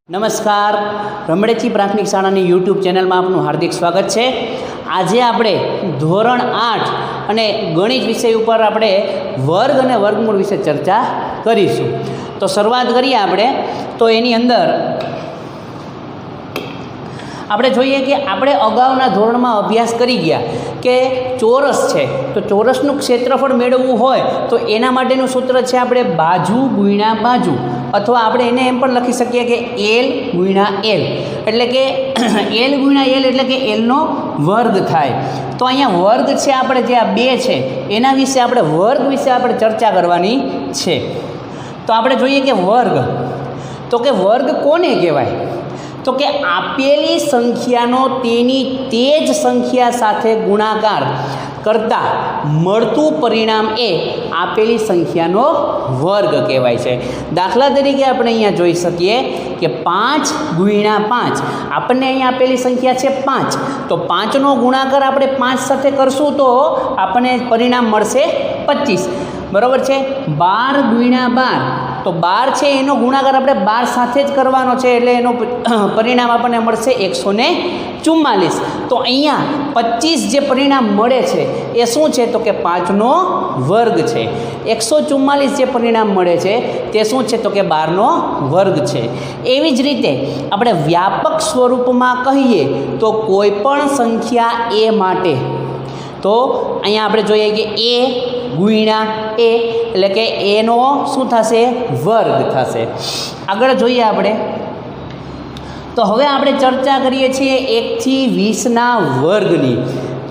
નમસ્કાર, રમડેચી પ્રાથમિક શાળાની યુટ્યુબ ચેનલમાં આપનું હાર્દિક સ્વાગત છે। આજે આપણે ધોરણ 8 અને ગણિત વિષય ઉપર આપણે વર્ગ અને વર્ગમૂળ વિશે ચર્ચા કરીશું। તો શરૂઆત કરીએ આપણે। તો એની અંદર આપણે જોઈએ કે આપણે અગાઉના ધોરણમાં અભ્યાસ કરી ગયા કે ચોરસ છે, તો ચોરસનું ક્ષેત્રફળ મેળવવું હોય તો એના માટેનું સૂત્ર છે આપણે બાજુ ગુણ્યા બાજુ, અથવા આપણે એને એમ પણ લખી શકીએ કે એલ ગુણ્યા એલ, એટલે કે એલ ગુણ્યા એલ એટલે કે એલનો વર્ગ થાય। તો અહીંયા વર્ગ છે આપણે જે આ બે છે એના વિશે આપણે વર્ગ વિશે આપણે ચર્ચા કરવાની છે। તો આપણે જોઈએ કે વર્ગ, તો કે વર્ગ કોને કહેવાય? તો કે આપેલી સંખ્યાનો તેની તે જ સંખ્યા સાથે ગુણાકાર કરતાં મળતું પરિણામ એ આપેલી સંખ્યાનો વર્ગ કહેવાય છે। દાખલા તરીકે આપણે અહીંયા જોઈ શકીએ કે 5 ગુણ્યા 5, આપણને અહીંયા આપેલી સંખ્યા છે 5, તો 5નો ગુણાકાર આપણે 5 સાથે કરશું તો આપણને પરિણામ મળશે 25, બરાબર છે। 12 ગુણ્યા 12, તો 12 છે એનો ગુણાકાર આપણે 12 સાથે જ કરવાનો છે, એટલે એનો પરિણામ આપણને મળશે 144। તો અહીંયા 25 જે પરિણામ મળે છે એ શું છે? તો કે 5નો વર્ગ છે। 144 જે પરિણામ મળે છે તે શું છે? તો કે 12નો વર્ગ છે। એવી જ રીતે આપણે વ્યાપક સ્વરૂપમાં કહીએ તો કોઈ પણ સંખ્યા એ માટે, તો અહીંયા આપણે જોઈએ કે એ ગુણ્યા એ એટલે કે એનો શું થશે? વર્ગ થશે। આગળ જોઈએ આપણે, તો હવે આપણે ચર્ચા કરીએ છીએ 1 થી 20ના વર્ગની।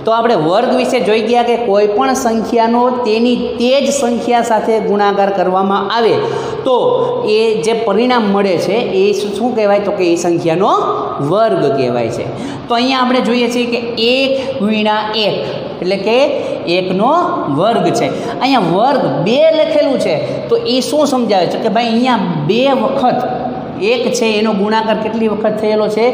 તો આપણે વર્ગ વિશે જોઈ ગયા કે કોઈ પણ સંખ્યાનો તેની તે જ સંખ્યા સાથે ગુણાકાર કરવામાં આવે તો એ જે પરિણામ મળે છે એ શું કહેવાય? તો કે એ સંખ્યાનો વર્ગ કહેવાય છે। તો અહીંયા આપણે જોઈએ છીએ કે 1 ગુણ્યા 1 એટલે કે 1નો વર્ગ છે। અહીંયા વર્ગ 2 લખેલું છે તો એ શું સમજાવે છે? કે ભાઈ અહીંયા 2 વખત 1 છે એનો ગુણાકાર કેટલી વખત થયેલો છે?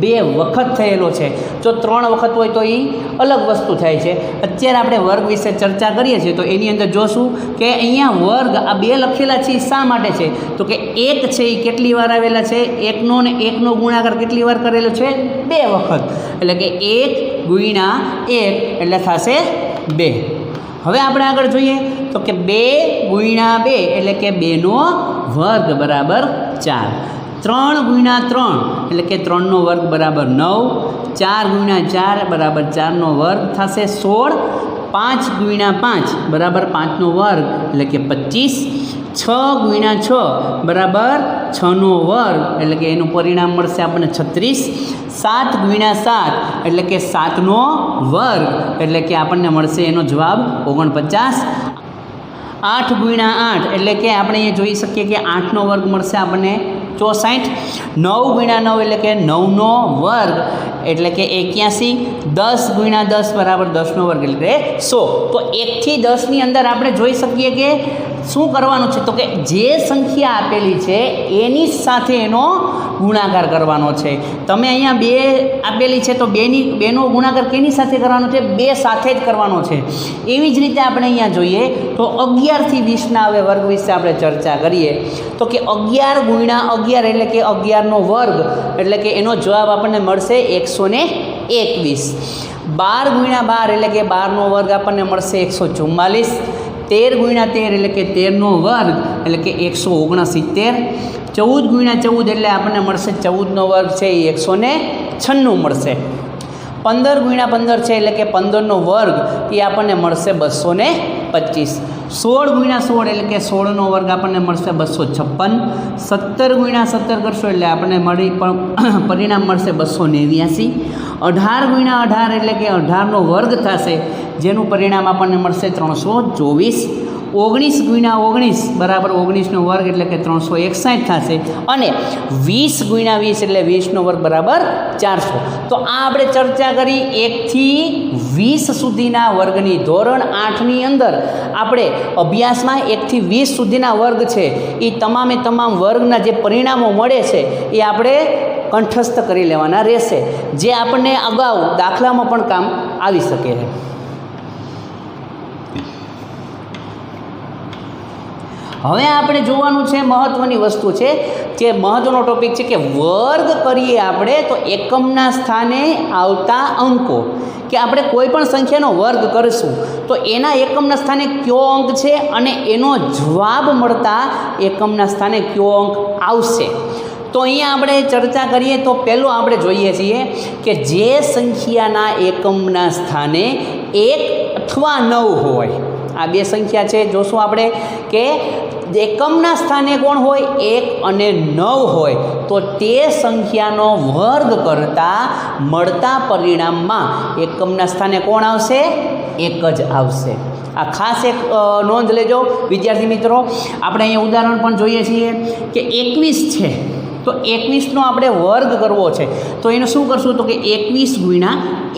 2 વખત થયેલો છે। જો 3 વખત હોય તો એ અલગ વસ્તુ થાય છે। અત્યારે આપણે વર્ગ વિશે ચર્ચા કરીએ છીએ તો એની અંદર જોશું કે અહીંયા વર્ગ આ 2 લખેલા છે એ શા માટે છે? તો કે 1 છે એ કેટલી વાર આવેલા છે? 1નો ને 1નો ગુણાકાર કેટલી વાર કરેલો છે? 2 વખત, એટલે કે 1 ગુણ્યા 1 એટલે થશે 2। હવે આપણે આગળ જોઈએ તો કે 2 ગુણ્યા 2 એટલે કે 2નો વર્ગ બરાબર 4। 3 ગુણ્યા 3 એટલે કે 3નો વર્ગ બરાબર 9। 4 ગુણ્યા 4 બરાબર 4નો વર્ગ થશે 16। 5 ગુણ્યા 5 બરાબર 5નો વર્ગ એટલે કે 25। 6 ગુણ્યા 6 બરાબર 6નો વર્ગ એટલે કે એનું પરિણામ મળશે આપણને 36। 7 ગુણ્યા 7 એટલે કે 7નો વર્ગ એટલે કે આપણને મળશે એનો જવાબ 49। 8 ગુણ્યા 8 એટલે કે આપણે અહીંયા જોઈ શકીએ કે 8નો વર્ગ મળશે આપણને 64। 9 ગુણ્યા 9 એટલે કે 9નો વર્ગ એટલે કે 81। 10 ગુણ્યા 10 બરાબર 10નો વર્ગ એટલે કે 100। તો 1 થી 10ની અંદર આપણે જોઈ શકીએ કે શું કરવાનું છે? તો કે જે સંખ્યા આપેલી છે એની સાથે એનો ગુણાકાર કરવાનો છે। તમે અહીંયા 2 આપેલી છે તો 2નો ગુણાકાર કેની સાથે કરવાનો છે? 2 સાથે જ કરવાનો છે। એવી જ રીતે આપણે અહીંયા જોઈએ તો 11 થી 20ના હવે વર્ગ વિશે આપણે ચર્ચા કરીએ તો કે 11 ગુણ્યા 11 એટલે કે 11નો વર્ગ એટલે કે એનો જવાબ આપણને મળશે 121। 12 ગુણ્યા 12 એટલે કે 12નો વર્ગ આપણને મળશે 144। 13 ગુણ્યા 13 એટલે કે 13નો વર્ગ એટલે કે 169। 14 ગુણ્યા 14 એટલે આપણને મળશે 14નો વર્ગ છે એ 196 મળશે। 15 ગુણ્યા 15 છે એટલે કે 15નો વર્ગ એ આપણને મળશે 225। 16 ગુણ્યા 16 એટલે કે 16નો વર્ગ આપણને મળશે 256। 17 ગુણ્યા 17 કરશો એટલે આપણને પરિણામ મળશે 289। 18 ગુણ્યા 18 એટલે કે 18નો વર્ગ થશે જેનું પરિણામ આપણને મળશે 324। 19 ગુણ્યા 19 બરાબર 19નો વર્ગ એટલે કે 361 થશે। અને 20 ગુણ્યા 20 એટલે 20નો વર્ગ બરાબર 400। તો આ આપણે ચર્ચા કરી 1 થી 20 સુધીના વર્ગની। ધોરણ 8ની અંદર આપણે અભ્યાસમાં 1 થી 20 સુધીના વર્ગ છે એ તમામે તમામ વર્ગના જે પરિણામો મળે છે એ આપણે કંઠસ્થ કરી લેવાના રહેશે, જે આપણને અગાઉ દાખલામાં પણ કામ આવી શકે છે। હવે આપણે જોવાનું છે, મહત્ત્વની વસ્તુ છે, જે મહત્ત્વનો ટૉપિક છે કે વર્ગ કરીએ આપણે તો એકમના સ્થાને આવતા અંકો, કે આપણે કોઈ પણ સંખ્યાનો વર્ગ કરીશું તો એના એકમના સ્થાને કયો અંક છે અને એનો જવાબ મળતા એકમના સ્થાને કયો અંક આવશે. તો અહીંયા આપણે ચર્ચા કરીએ તો પહેલું આપણે જોઈએ છીએ કે જે સંખ્યાના એકમના સ્થાને 1 અથવા 9 હોય, આ બે સંખ્યા છે, જોશું આપણે કે એકમના સ્થાને કોણ હોય 1 અને 9 હોય તો તે સંખ્યાનો વર્ગ કરતાં મળતા પરિણામમાં એકમના સ્થાને કોણ આવશે? 1 જ આવશે. આ ખાસ એક નોંધ લેજો વિદ્યાર્થી મિત્રો. આપણે અહીંયા ઉદાહરણ પણ જોઈએ છીએ કે 21 છે, તો 21નો આપણે વર્ગ કરવો છે તો એનું શું કરશું? તો કે 21 ગુણ્યા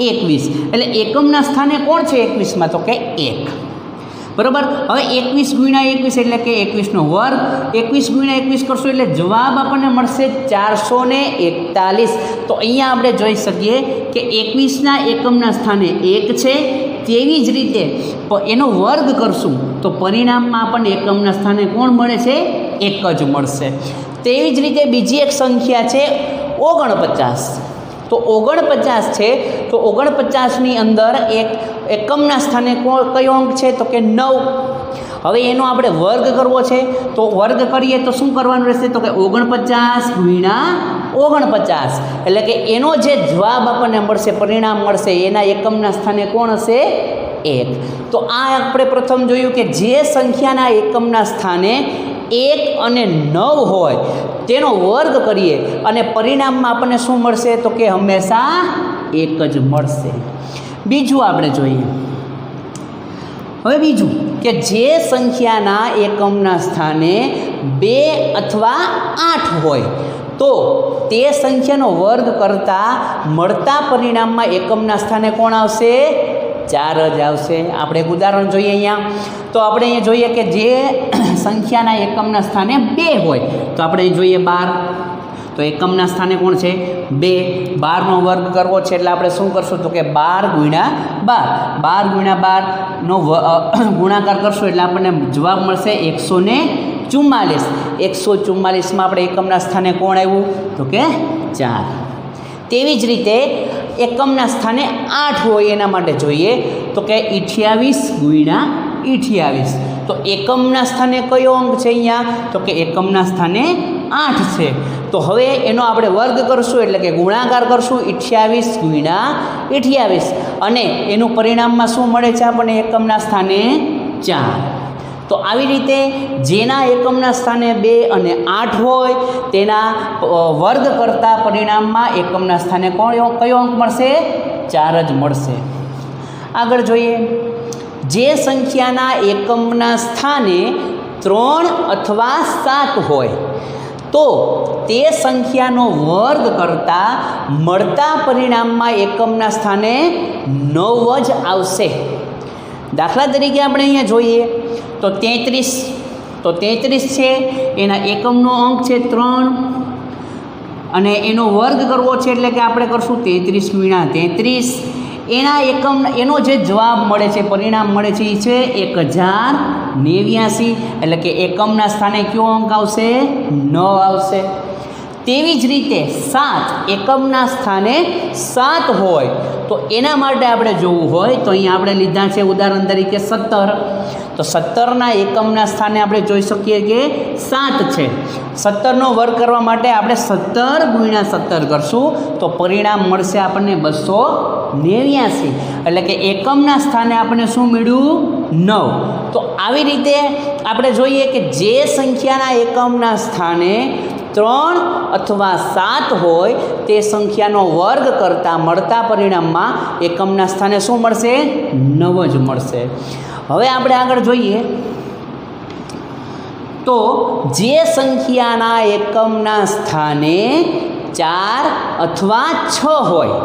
21, એટલે એકમના સ્થાને કોણ છે 21માં? તો કે 1. બરાબર. હવે 21 ગુણ્યા 21 એટલે કે 21નો વર્ગ. 21 ગુણ્યા 21 કરશું એટલે જવાબ આપણને મળશે 441. તો અહીંયા આપણે જોઈ શકીએ કે 21ના એકમના સ્થાને 1 છે, તેવી જ રીતે એનો વર્ગ કરશું તો પરિણામમાં આપણને એકમના સ્થાને કોણ મળે છે? 1 જ મળશે. તેવી જ રીતે બીજી એક સંખ્યા છે 49. તો 49 છે, તો 49ની અંદર એક એકમના સ્થાને કયો અંક છે? તો કે 9. હવે એનો આપણે વર્ગ કરવો છે તો વર્ગ કરીએ તો શું કરવાનું રહેશે? તો કે 49 ગુણ્યા 49, એટલે કે એનો જે જવાબ આપણને મળશે, પરિણામ મળશે, એના એકમના સ્થાને કોણ હશે? 1. તો આ આપણે પ્રથમ જોયું કે જે સંખ્યાના એકમના સ્થાને 1 અને 9 હોય તેનો વર્ગ કરીએ અને પરિણામમાં આપણને શું મળશે? તો કે હંમેશા 1 જ મળશે. બીજું આપણે જોઈએ. હવે બીજું કે જે સંખ્યાના એકમના સ્થાને 2 અથવા 8 હોય તો તે સંખ્યાનો વર્ગ કરતાં મળતા પરિણામમાં એકમના સ્થાને કોણ આવશે? 4 જ આવશે. આપણે એક ઉદાહરણ જોઈએ અહીંયા. તો આપણે અહીંયા જોઈએ કે જે સંખ્યાના એકમના સ્થાને 2 હોય તો આપણે અહીં જોઈએ 12. તો એકમના સ્થાને કોણ છે? 2. 12નો વર્ગ કરવો છે એટલે આપણે શું કરશું? તો કે 12 ગુણ્યા 12. 12 ગુણ્યા 12નો ગુણાકાર કરશું એટલે આપણને જવાબ મળશે 144. 144માં આપણે એકમના સ્થાને કોણ આવ્યું? તો કે 4. તેવી જ રીતે એકમના સ્થાને 8 હોય એના માટે જોઈએ તો કે 28 ગુણ્યા 28. તો એકમના સ્થાને કયો અંક છે અહીંયા? તો કે એકમના સ્થાને 8 છે. તો હવે એનો આપણે વર્ગ કરશું એટલે કે ગુણાકાર કરશું 28 ગુણ્યા 28, અને એનું પરિણામમાં શું મળે છે આપણને? એકમના સ્થાને 4. તો આવી રીતે જેના એકમના સ્થાને 2 અને 8 હોય તેના વર્ગ કરતા પરિણામમાં એકમના સ્થાને કયો અંક મળશે? 4 જ મળશે. આગળ જોઈએ. જે સંખ્યાના એકમના સ્થાને 3 અથવા 7 હોય તો તે સંખ્યાનો વર્ગ કરતાં મળતા પરિણામમાં એકમના સ્થાને 9 જ આવશે. દાખલા તરીકે આપણે અહીંયા જોઈએ તો 33. તો 33 છે, એના એકમનો અંક છે 3 અને એનો વર્ગ કરવો છે એટલે કે આપણે કરશું 33 ગુણ્યા 33. એનો જે જવાબ મળે છે, પરિણામ મળે છે એ છે 1089, એટલે કે એકમના સ્થાને કયો અંક આવશે? 9 આવશે. તેવી જ રીતે 7 એકમના સ્થાને 7 હોય તો એના માટે આપણે જોવું હોય તો અહીંયા આપણે લીધા છે ઉદાહરણ તરીકે 17. તો 17ના એકમના સ્થાને આપણે જોઈ શકીએ કે 7 છે. 17નો વર્ગ કરવા માટે આપણે 17 ગુણ્યા 17 કરશું તો પરિણામ મળશે આપણને 289, એટલે કે એકમના સ્થાને આપણને શું મળ્યું? 9. તો આવી રીતે આપણે જોઈએ કે જે સંખ્યાના એકમના સ્થાને 3 અથવા 7 હોય તે સંખ્યાનો વર્ગ કરતાં મળતા પરિણામમાં એકમના સ્થાને શું મળશે? 9 જ મળશે. હવે આપણે આગળ જોઈએ તો જે સંખ્યાના એકમના સ્થાને 4 અથવા 6 હોય,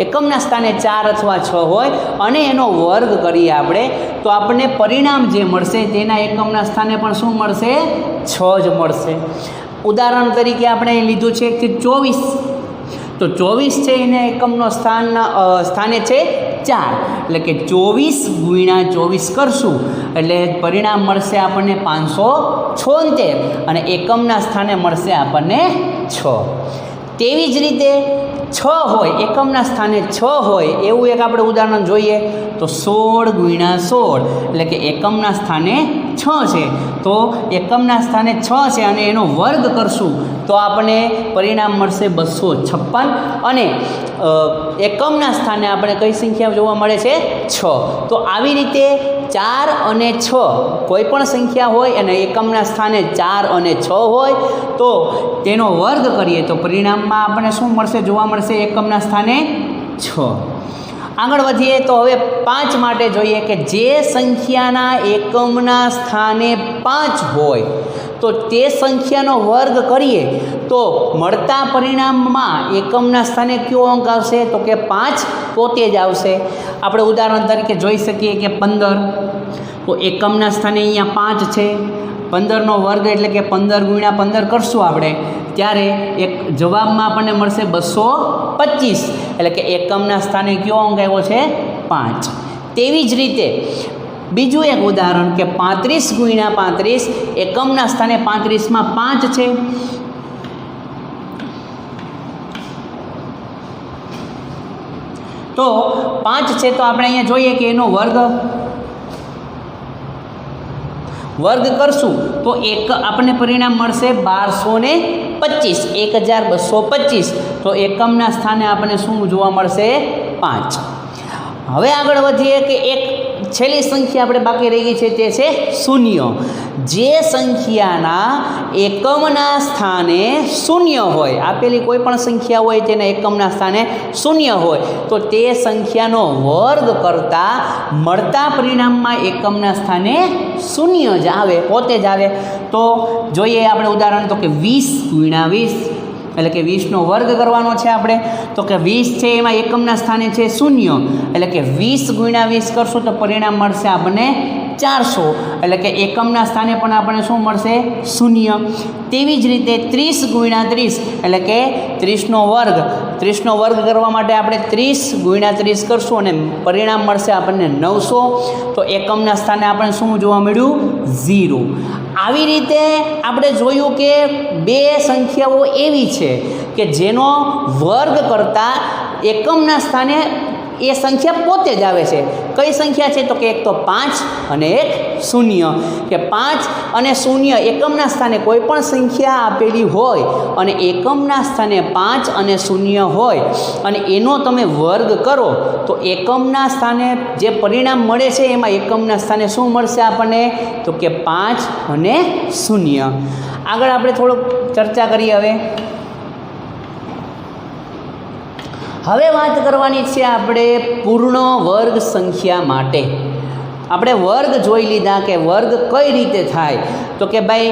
એકમના સ્થાને 4 અથવા 6 હોય અને એનો વર્ગ કરીએ આપણે તો આપણને પરિણામ જે મળશે તેના એકમના સ્થાને પણ શું મળશે? 6 જ મળશે. ઉદાહરણ તરીકે આપણે લીધું છે કે 24. તો 24 છે એને એકમનો સ્થાને છે 4, એટલે કે 24 ગુણ્યા 24 કરશું એટલે પરિણામ મળશે આપણને 576 અને એકમના સ્થાને મળશે આપણને 6. તેવી જ રીતે 6 હોય, એકમના સ્થાને 6 હોય એવું એક આપણે ઉદાહરણ જોઈએ તો 16 ગુણ્યા 16 એટલે કે એકમના સ્થાને 6 છે તો એકમના સ્થાને 6 છે અને એનો વર્ગ કરશું તો આપણને પરિણામ મળશે 256 અને એકમના સ્થાને આપણે કઈ સંખ્યા જોવા મળે છે 6. તો આવી રીતે 4 અને 6 કોઈ પણ સંખ્યા હોય અને એકમના સ્થાને 4 અને 6 હોય તો તેનો વર્ગ કરીએ તો પરિણામમાં આપણને શું મળશે, જોવા મળશે એકમના સ્થાને 6. આગળ વધીએ તો હવે 5 માટે જોઈએ કે જે સંખ્યાના એકમના સ્થાને 5 હોય તો તે સંખ્યાનો વર્ગ કરીએ તો મળતા પરિણામમાં એકમના સ્થાને કયો અંક આવશે તો કે 5 પોતે જ આવશે. આપણે ઉદાહરણ તરીકે જોઈ શકીએ કે 15, તો એકમના સ્થાને અહીંયા 5 છે, 15નો વર્ગ એટલે કે 15 ગુણ્યા 15 કરશું આપણે ત્યારે એક જવાબમાં આપણને મળશે 225 એટલે કે એકમના સ્થાને કયો અંક આવ્યો છે 5. તેવી જ રીતે બીજું એક ઉદાહરણ કે 35 ગુણ્યા 35, એકમના સ્થાને 35માં 5 છે તો 5 છે તો આપણે અહીંયા જોઈએ કે એનો વર્ગ કરશું તો આપણને પરિણામ મળશે 1225, 1225. તો એકમના સ્થાને આપણને શું જોવા મળશે 5. હવે આગળ વધીએ કે એક છેલ્લી સંખ્યા આપણે બાકી રહી ગઈ છે તે છે 0. જે સંખ્યાના એકમના સ્થાને 0 હોય, આપેલી કોઈ પણ સંખ્યા હોય તેના એકમના સ્થાને 0 હોય તો તે સંખ્યાનો વર્ગ કરતાં મળતા પરિણામમાં એકમના સ્થાને 0 જ આવે, પોતે જ આવે. તો જોઈએ આપણે ઉદાહરણ તો કે 20 ગુણ્યા 20 એટલે કે 20નો વર્ગ કરવાનો છે આપણે તો કે 20 છે એમાં એકમના સ્થાને છે 0 એટલે કે 20 ગુણ્યા 20 કરશું તો પરિણામ મળશે આપણને 400 એટલે કે એકમના સ્થાને પણ આપણને શું મળશે 0. તેવી જ રીતે 30 ગુણ્યા 30 એટલે કે 30નો વર્ગ કરવા માટે આપણે 30 ગુણ્યા 30 કરશું અને પરિણામ મળશે આપણને 900. તો એકમના સ્થાને આપણને શું જોવા મળ્યું 0. આવી રીતે આપણે જોયું કે બે સંખ્યાઓ એવી છે કે જેનો વર્ગ કરતાં એકમના સ્થાને એ સંખ્યા પોતે જ આવે છે. કઈ સંખ્યા છે તો કે એક તો 5 અને એક 0, કે 5 અને 0 એકમના સ્થાને કોઈ પણ સંખ્યા આપેલી હોય અને એકમના સ્થાને 5 અને 0 હોય અને એનો તમે વર્ગ કરો તો એકમના સ્થાને જે પરિણામ મળે છે એમાં એકમના સ્થાને શું મળશે આપણને તો કે 5 અને 0. આગળ આપણે થોડુંક ચર્ચા કરીએ. હવે વાત કરવાની છે આપણે પૂર્ણ વર્ગ સંખ્યા માટે. આપણે વર્ગ જોઈ લીધા કે વર્ગ કઈ રીતે થાય તો કે ભાઈ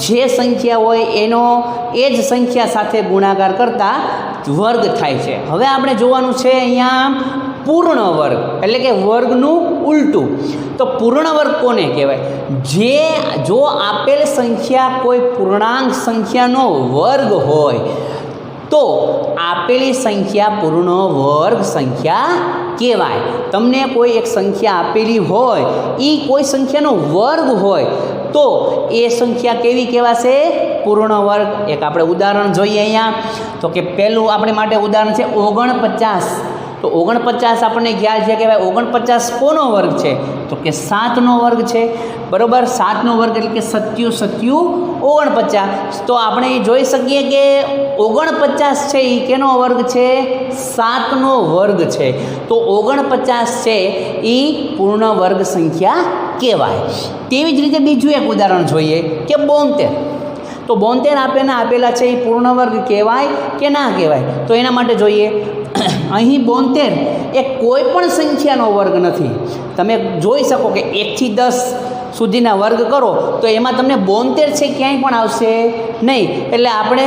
જે સંખ્યા હોય એનો એ જ સંખ્યા સાથે ગુણાકાર કરતાં વર્ગ થાય છે. હવે આપણે જોવાનું છે અહીંયા પૂર્ણ વર્ગ એટલે કે વર્ગનું ઉલટું. તો પૂર્ણ વર્ગ કોને કહેવાય? જો આપેલ સંખ્યા કોઈ પૂર્ણાંક સંખ્યાનો વર્ગ હોય તો આપેલી સંખ્યા પૂર્ણ વર્ગ સંખ્યા કહેવાય. તમને કોઈ એક સંખ્યા આપેલી હોય એ કોઈ સંખ્યાનો વર્ગ હોય તો એ સંખ્યા કેવી કહેવાશે? પૂર્ણ વર્ગ. એક આપણે ઉદાહરણ જોઈએ અહીંયા તો કે પહેલું આપણે માટે ઉદાહરણ છે 49. તો 49 આપણને ખ્યાલ છે કે ભાઈ 49 કોનો વર્ગ છે તો કે 7નો વર્ગ છે, બરાબર. 7નો વર્ગ એટલે કે 49. તો આપણે એ જોઈ શકીએ કે 49 છે એ કેનો વર્ગ છે? 7નો વર્ગ છે. તો 49 છે એ પૂર્ણ વર્ગ સંખ્યા કહેવાય. તેવી જ રીતે બીજું એક ઉદાહરણ જોઈએ કે 72. તો 72 આપેલા છે એ પૂર્ણ વર્ગ કહેવાય કે ના કહેવાય? તો એના માટે જોઈએ અહીં 72 એ કોઈ પણ સંખ્યાનો વર્ગ નથી. તમે જોઈ શકો કે 1 થી 10 સુધીના વર્ગ કરો તો એમાં તમને 72 છે ક્યાંય પણ આવશે નહીં. એટલે આપણે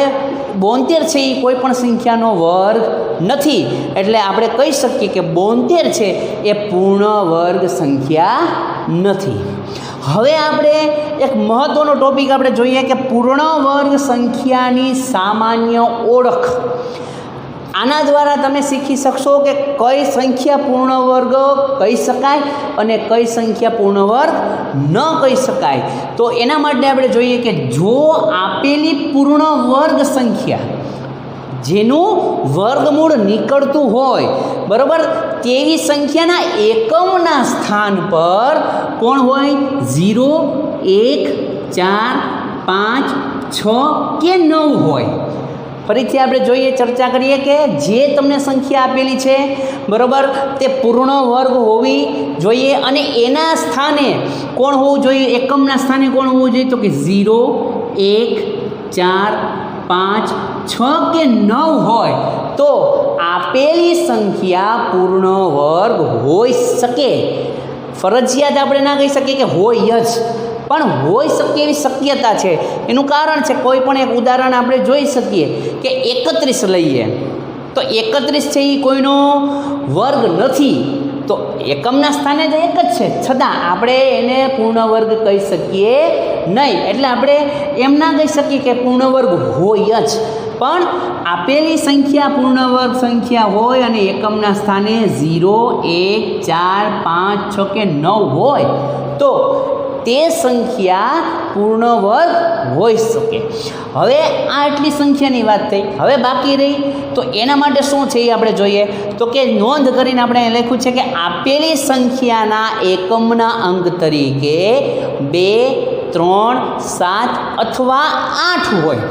72 છે એ કોઈ પણ સંખ્યાનો વર્ગ નથી. એટલે આપણે કહી શકીએ કે 72 છે એ પૂર્ણ વર્ગ સંખ્યા નથી. હવે આપણે એક મહત્ત્વનો ટોપિક આપણે જોઈએ કે પૂર્ણ વર્ગ સંખ્યાની સામાન્ય ઓળખ. આના દ્વારા તમે શીખી શકશો કે કઈ સંખ્યા પૂર્ણ વર્ગ કહી શકાય અને કઈ સંખ્યા પૂર્ણ વર્ગ ન કહી શકાય. તો એના માટે આપણે જોઈએ કે જો આપેલી પૂર્ણ વર્ગ સંખ્યા જેનું વર્ગમૂળ નીકળતું હોય, બરાબર, તેવી સંખ્યાના એકમના સ્થાન પર કોણ હોય? 0, 1, 4, 5, 6 કે 9 હોય. ફરીથી આપણે જોઈએ, ચર્ચા કરીએ કે જે તમને સંખ્યા આપેલી છે, બરાબર, તે પૂર્ણ વર્ગ હોવી જોઈએ અને એના સ્થાને કોણ હોવું જોઈએ? એકમના સ્થાને કોણ હોવું જોઈએ? તો કે 0, 1, 4, 5, 6 કે 9 હોય તો આપેલી સંખ્યા પૂર્ણ વર્ગ હોઈ શકે. ફરજિયાત આપણે ના કહી શકીએ કે હોય જ, પણ હોઈ શકે એવી શક્યતા છે. એનું કારણ છે, કોઈ પણ એક ઉદાહરણ આપણે જોઈ શકીએ કે 31 લઈએ તો 31 છે એ કોઈનો વર્ગ નથી, તો એકમના સ્થાને તો એક જ છે, છતાં આપણે એને પૂર્ણ વર્ગ કહી શકીએ નહીં. એટલે આપણે એમ ના કહી શકીએ કે પૂર્ણ વર્ગ હોય જ, પણ આપેલી સંખ્યા પૂર્ણ વર્ગ સંખ્યા હોય અને એકમના સ્થાને 0, 1, 4, 5, 6 કે 9 હોય તો તે સંખ્યા પૂર્ણ વર્ગ હોઈ શકે. હવે આ આટલી સંખ્યાની વાત થઈ. હવે બાકી રહી તો એના માટે શું છે એ આપણે જોઈએ. તો કે નોંધ કરીને આપણે લખ્યું છે કે આપેલી સંખ્યાના એકમના અંક તરીકે 2, 3, 7 અથવા 8 હોય.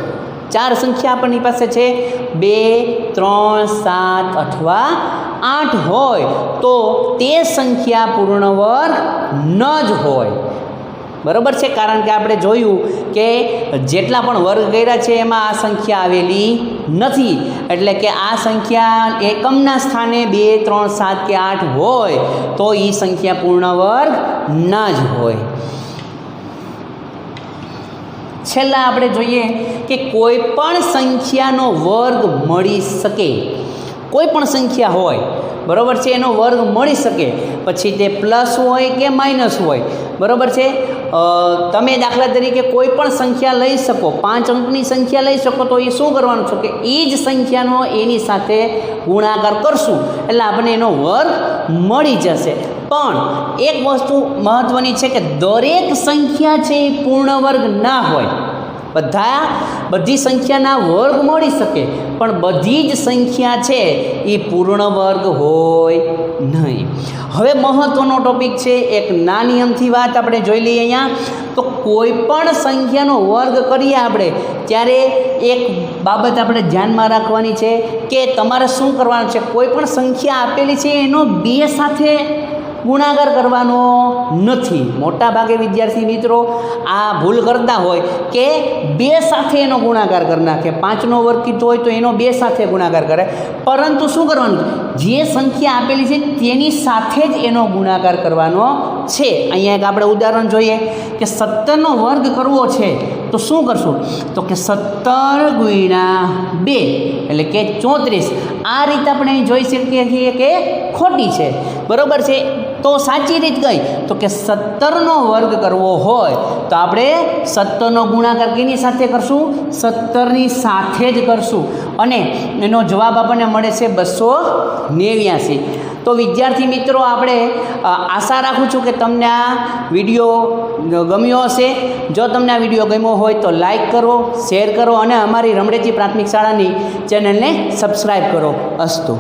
4 સંખ્યા આપણી પાસે છે, 2, 3, 7 અથવા 8 હોય તો તે સંખ્યા પૂર્ણ વર્ગ ન જ હોય. બરાબર છે, કારણ કે આપણે જોયું કે જેટલા પણ વર્ગ કર્યા છે એમાં આ સંખ્યા આવેલી નથી. એટલે કે આ સંખ્યા એકમના સ્થાને 2, 3, 7 કે 8 હોય તો એ સંખ્યા પૂર્ણ વર્ગ ન જ હોય. છેલ્લા આપણે જોઈએ કે કોઈ પણ સંખ્યાનો વર્ગ મળી શકે. કોઈ પણ સંખ્યા હોય, બરાબર છે, એનો વર્ગ મળી શકે, પછી તે પ્લસ હોય કે માઇનસ હોય, બરાબર છે. તમે દાખલા તરીકે કોઈ પણ સંખ્યા લઈ શકો, 5 અંકની સંખ્યા લઈ શકો, તો એ શું કરવાનું છે કે એ જ સંખ્યાનો એની સાથે ગુણાકાર કરશું એટલે આપણને એનો વર્ગ મળી જશે. પણ એક વસ્તુ મહત્ત્વની છે કે દરેક સંખ્યા છે એ પૂર્ણ વર્ગ ના હોય. બધી સંખ્યાના વર્ગ મળી શકે પણ બધી જ સંખ્યા છે એ પૂર્ણ વર્ગ હોય નહીં. હવે મહત્ત્વનો ટોપિક છે, એક નાની અમથી વાત આપણે જોઈ લઈએ અહીંયા. તો કોઈ પણ સંખ્યાનો વર્ગ કરીએ આપણે ત્યારે એક બાબત આપણે ધ્યાનમાં રાખવાની છે કે તમારે શું કરવાનું છે. કોઈ પણ સંખ્યા આપેલી છે એનો 2 સાથે ગુણાકાર કરવાનો નથી. મોટા ભાગે વિદ્યાર્થી મિત્રો આ ભૂલ કરતા હોય કે 2 સાથે એનો ગુણાકાર કરી નાખે. 5નો વર્ગ કીધો હોય તો એનો 2 સાથે ગુણાકાર કરે, પરંતુ શું કરવાનું? જે સંખ્યા આપેલી છે તેની સાથે જ એનો ગુણાકાર કરવાનો છે. અહીંયા એક આપણે ઉદાહરણ જોઈએ કે 17નો વર્ગ કરવો છે તો શું કરશું? તો કે 17 ગુણ્યા 2 એટલે કે 34. આ રીતે આપણે જોઈ શકીએ છીએ કે ખોટી છે, બરાબર છે. તો સાચી રીત કઈ? તો કે 17નો વર્ગ કરવો હોય તો આપણે 17નો ગુણાકાર કેની સાથે કરશું? 17ની સાથે જ કરશું અને એનો જવાબ આપણને મળે છે 289. તો વિદ્યાર્થી મિત્રો, આપણે આશા રાખું છું કે તમને આ વિડીયો ગમ્યો હશે. જો તમને આ વિડીયો ગમ્યો હોય તો લાઈક કરો, શેર કરો અને અમારી રમણેતી પ્રાથમિક શાળાની ચેનલને સબસ્ક્રાઈબ કરો. અસ્તુ.